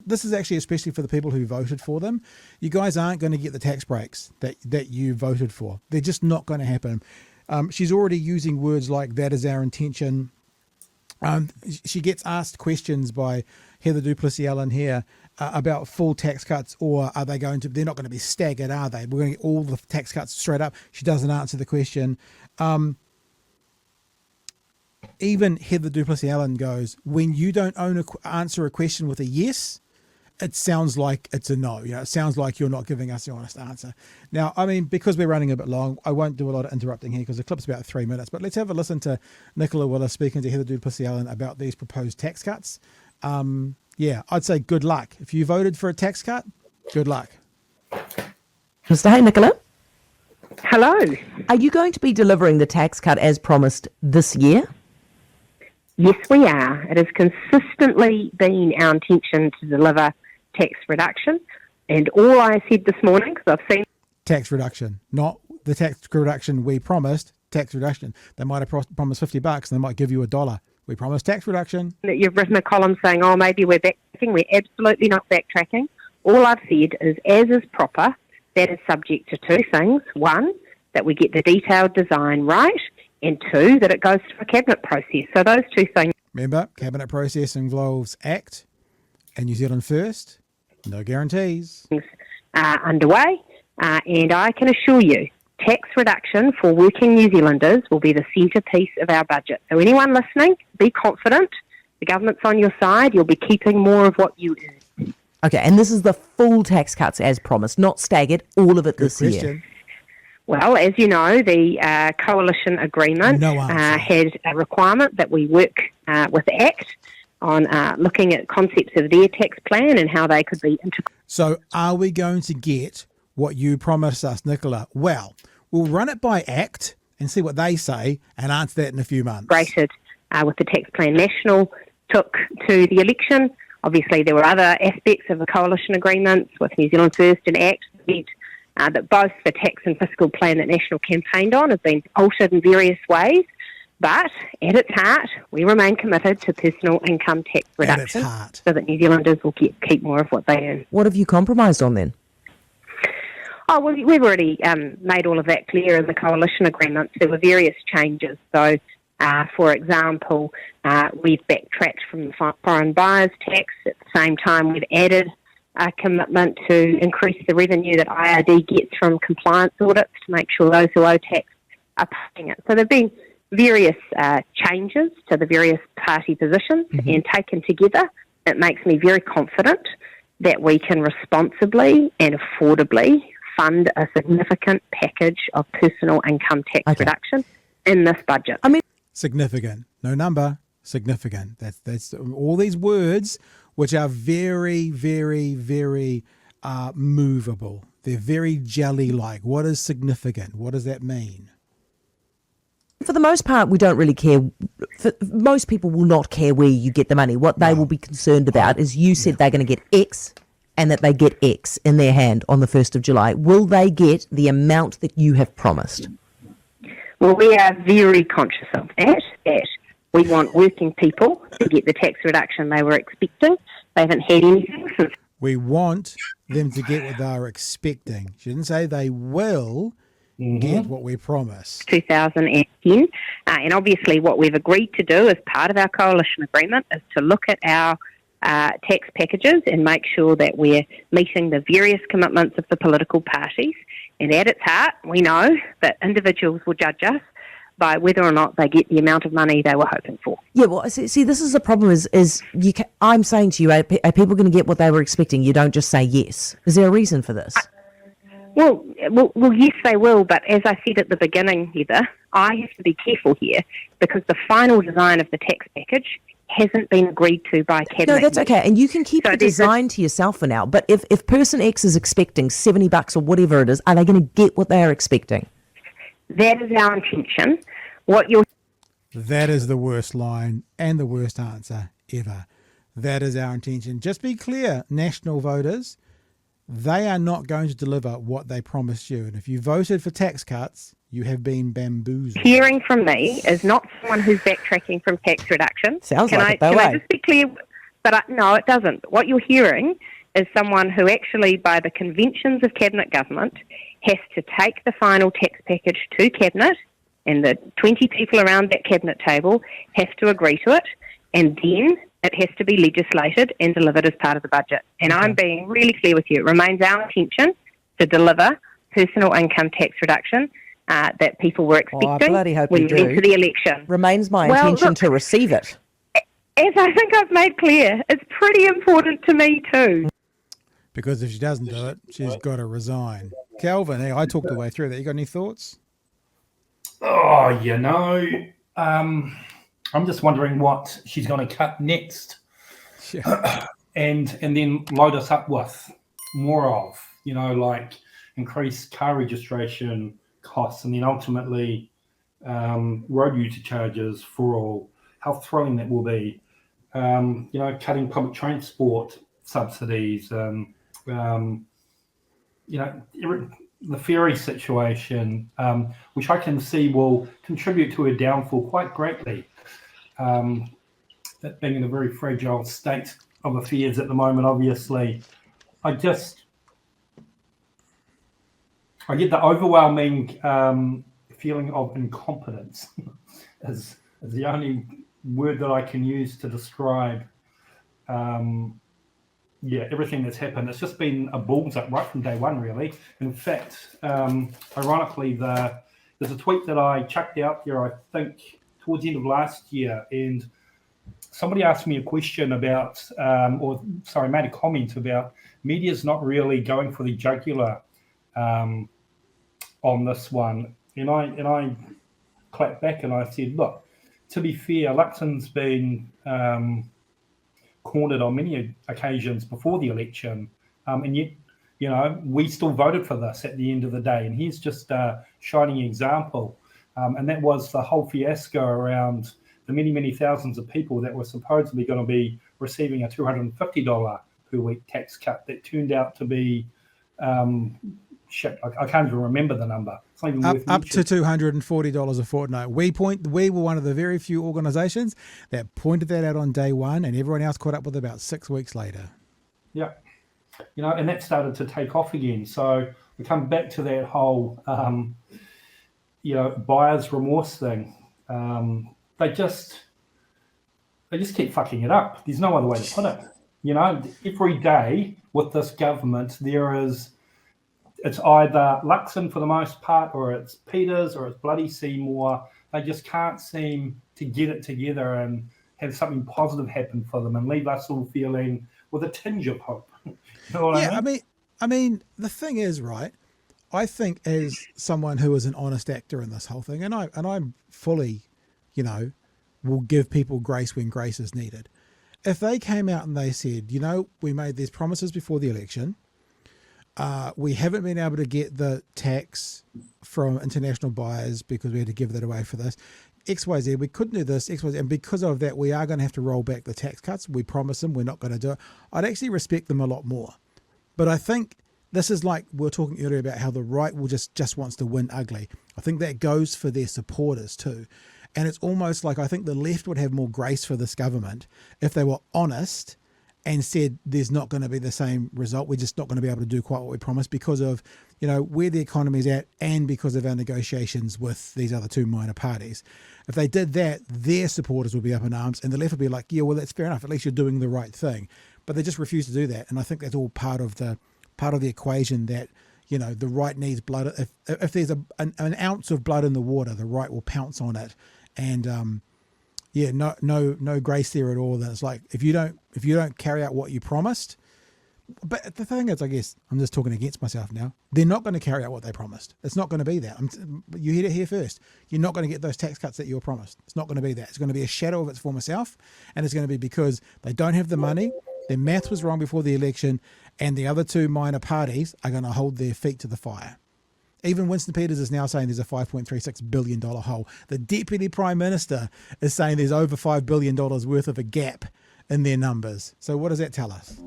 this is actually especially for the people who voted for them. You guys aren't going to get the tax breaks that you voted for. They're just not going to happen. She's already using words like that is our intention. She gets asked questions by Heather Duplessis-Allen here about full tax cuts, or are they going to? They're not going to be staggered, are they? We're going to get all the tax cuts straight up. She doesn't answer the question. Even Heather Duplessis-Allen goes, when you don't answer a question with a yes, it sounds like it's a no. It sounds like you're not giving us the honest answer. Now, I mean, because we're running a bit long, I won't do a lot of interrupting here because the clip's about 3 minutes. But let's have a listen to Nicola Willis speaking to Heather Duplessis-Allen about these proposed tax cuts. I'd say good luck. If you voted for a tax cut, good luck. Mr. Hey, Nicola. Hello. Are you going to be delivering the tax cut as promised this year? Yes, we are. It has consistently been our intention to deliver tax reduction. And all I said this morning, because I've seen... Tax reduction, not the tax reduction we promised, tax reduction. They might have promised $50 and they might give you $1. We promised tax reduction. You've written a column saying, maybe we're backtracking. We're absolutely not backtracking. All I've said is, as is proper, that is subject to two things. One, that we get the detailed design right, and two, that it goes through a cabinet process. So those two things... Remember, cabinet process involves ACT and New Zealand First. No guarantees. Underway, and I can assure you, tax reduction for working New Zealanders will be the centrepiece of our budget. So anyone listening, be confident. The government's on your side. You'll be keeping more of what you earn. Okay, and this is the full tax cuts as promised, not staggered, all of it this year. Well, as you know, the coalition agreement had a requirement that we work with ACT on looking at concepts of their tax plan and how they could be integrated. So are we going to get what you promised us, Nicola? Well, we'll run it by ACT and see what they say and answer that in a few months. Integrated with the tax plan. National took to the election. Obviously, there were other aspects of the coalition agreements with New Zealand First and ACT that both the tax and fiscal plan that National campaigned on have been altered in various ways. But at its heart, we remain committed to personal income tax reduction so that New Zealanders will keep more of what they earn. What have you compromised on then? Oh, well, we've already made all of that clear in the coalition agreements. There were various changes. So, for example, we've backtracked from the foreign buyers tax. At the same time, we've added a commitment to increase the revenue that IRD gets from compliance audits to make sure those who owe tax are paying it. So there have been various changes to the various party positions, and taken together, it makes me very confident that we can responsibly and affordably fund a significant package of personal income tax reduction in this budget. I mean, significant, no number, significant. That's all these words which are very, very, very movable. They're very jelly-like. What is significant? What does that mean? For the most part, we don't really care. Most people will not care where you get the money. What they will be concerned about is you said they're going to get X and that they get X in their hand on the 1st of July. Will they get the amount that you have promised? Well, we are very conscious of that we want working people to get the tax reduction they were expecting. They haven't had anything since. We want them to get what they are expecting. She didn't say they will get what we promised. 2010. And obviously what we've agreed to do as part of our coalition agreement is to look at our tax packages and make sure that we're meeting the various commitments of the political parties. And at its heart, we know that individuals will judge us by whether or not they get the amount of money they were hoping for. Yeah, well, see, this is the problem is I'm saying to you, are people going to get what they were expecting? You don't just say yes. Is there a reason for this? Well, yes, they will. But as I said at the beginning, Heather, I have to be careful here because the final design of the tax package hasn't been agreed to by Cabinet. No, that's okay. And you can keep the design to yourself for now. But if person X is expecting $70 or whatever it is, are they going to get what they are expecting? That is our intention. That is the worst line and the worst answer ever. That is our intention. Just be clear, national voters, they are not going to deliver what they promised you. And if you voted for tax cuts, you have been bamboozled. Hearing from me is not someone who's backtracking from tax reduction. Sounds can like I it, though, just be clear? But no, it doesn't. What you're hearing is someone who actually, by the conventions of Cabinet government, has to take the final tax package to Cabinet, and the 20 people around that Cabinet table have to agree to it, and then it has to be legislated and delivered as part of the budget. And I'm being really clear with you. It remains our intention to deliver personal income tax reduction that people were expecting I bloody hope when you we went do. to the election. Remains my Well, intention look, to receive it. As I think I've made clear, it's pretty important to me too. Because if she doesn't do it, she's got to resign. Calvin, hey, I talked the way through that. You got any thoughts? Oh, I'm just wondering what she's going to cut next, Yeah. and then load us up with more of, like increased car registration costs, and then ultimately road user charges for all. How thrilling that will be. Cutting public transport subsidies, the ferry situation, which I can see will contribute to a downfall quite greatly. That being in a very fragile state of affairs at the moment, obviously, I get the overwhelming feeling of incompetence is the only word that I can use to describe everything that's happened. It's just been a balls up right from day one, really. In fact, ironically, there's a tweet that I chucked out there, I think, towards the end of last year, and somebody asked me a question about, made a comment about media's not really going for the jugular on this one. And I clapped back and I said, look, to be fair, Luxon's been cornered on many occasions before the election, and yet, we still voted for this at the end of the day. And here's just a shining example. And that was the whole fiasco around the many, many thousands of people that were supposedly going to be receiving a $250 per week tax cut that turned out to be, I can't even remember the number. It's not even worth Up to mentioning. $240 a fortnight. We were one of the very few organisations that pointed that out on day one, and everyone else caught up with it about 6 weeks later. Yeah. And that started to take off again. So we come back to that whole, buyer's remorse thing. They just keep fucking it up. There's no other way to put it. Every day with this government, it's either Luxon for the most part, or it's Peters, or it's bloody Seymour. They just can't seem to get it together and have something positive happen for them and leave us all feeling with a tinge of hope. You know what I mean? I mean, the thing is, right, I think as someone who is an honest actor in this whole thing, and I'm fully, will give people grace when grace is needed. If they came out and they said, we made these promises before the election, we haven't been able to get the tax from international buyers because we had to give that away for this. XYZ, we couldn't do this, XYZ, and because of that, we are going to have to roll back the tax cuts. We promise them we're not going to do it. I'd actually respect them a lot more. But I think this is like we were talking earlier about how the right will just wants to win ugly. I think that goes for their supporters too. And it's almost like I think the left would have more grace for this government if they were honest and said there's not going to be the same result. We're just not going to be able to do quite what we promised because of, where the economy's at and because of our negotiations with these other two minor parties. If they did that, their supporters would be up in arms and the left would be like, yeah, well, that's fair enough. At least you're doing the right thing. But they just refuse to do that. And I think that's all part of the equation that, the right needs blood. If there's an ounce of blood in the water, the right will pounce on it. And, no grace there at all. Then it's like if you don't carry out what you promised. But the thing is, I guess I'm just talking against myself now. They're not going to carry out what they promised. It's not going to be that. You heard it here first. You're not going to get those tax cuts that you were promised. It's not going to be that. It's going to be a shadow of its former self, and it's going to be because they don't have the money. Their math was wrong before the election, and the other two minor parties are going to hold their feet to the fire. Even Winston Peters is now saying there's a $5.36 billion hole. The Deputy Prime Minister is saying there's over $5 billion worth of a gap in their numbers. So what does that tell us?